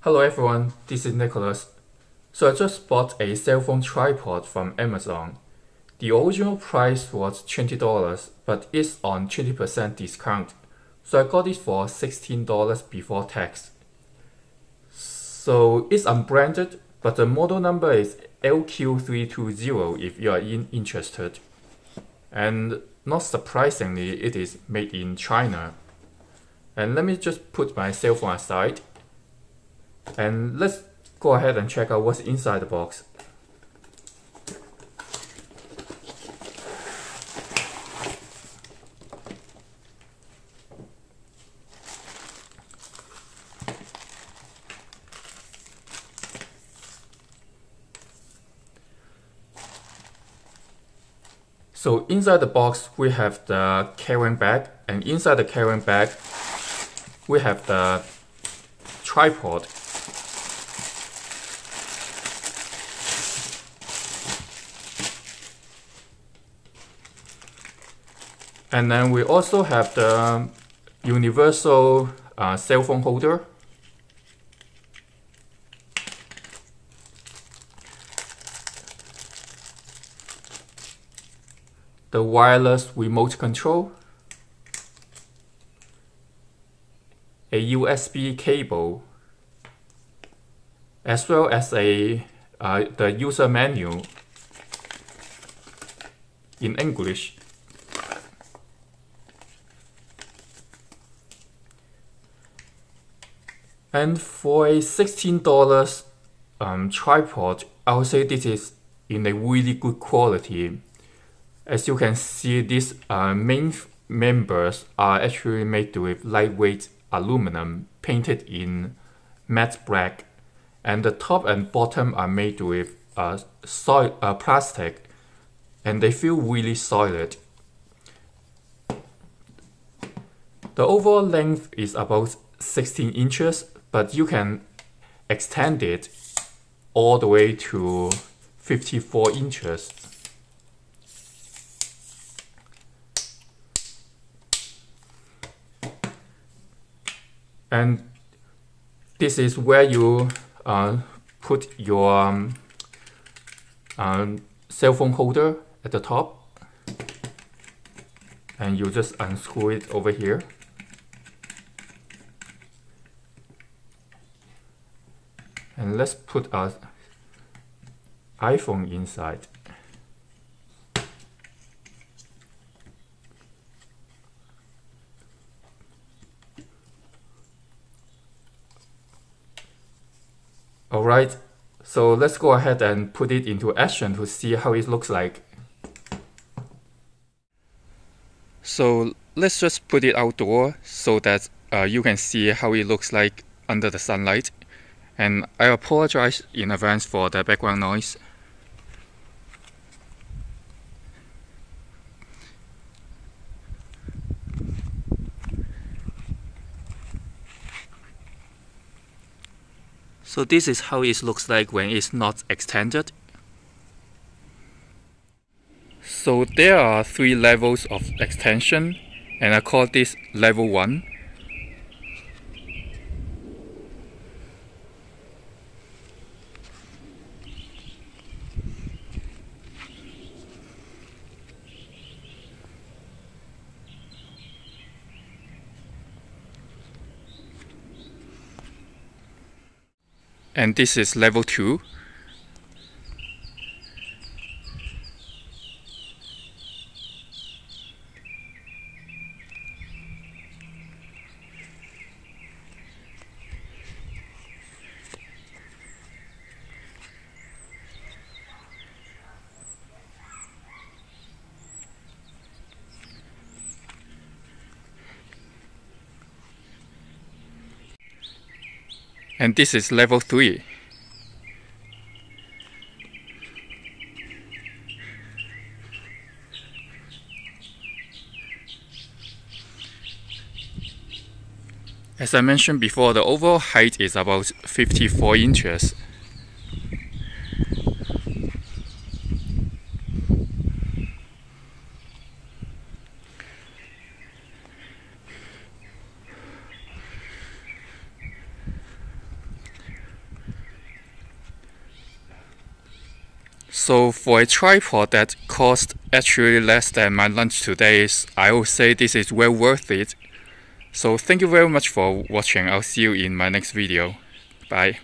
Hello everyone, this is Nicholas. So I just bought a cell phone tripod from Amazon. The original price was $20, but it's on 20% discount. So I got it for $16 before tax. So it's unbranded, but the model number is LQ320 if you are interested. And not surprisingly, it is made in China. And let me just put my cell phone aside. And let's go ahead and check out what's inside the box. So inside the box we have the carrying bag, and inside the carrying bag we have the tripod. And then we also have the universal cell phone holder. The wireless remote control. A USB cable. As well as the user manual in English. And for a $16 tripod, I would say this is in a really good quality. As you can see, these main members are actually made with lightweight aluminum painted in matte black, and the top and bottom are made with plastic, and they feel really solid. The overall length is about 16 inches, but you can extend it all the way to 54 inches. And this is where you put your cell phone holder at the top, and you just unscrew it over here. And let's put our iPhone inside. Alright, so let's go ahead and put it into action to see how it looks like. So let's just put it outdoor so that you can see how it looks like under the sunlight. And I apologize in advance for the background noise. So this is how it looks like when it's not extended. So there are 3 levels of extension, and I call this level 1. And this is level 2. And this is level 3. As I mentioned before, the overall height is about 54 inches. So for a tripod that cost actually less than my lunch today, I would say this is well worth it. So thank you very much for watching. I'll see you in my next video. Bye.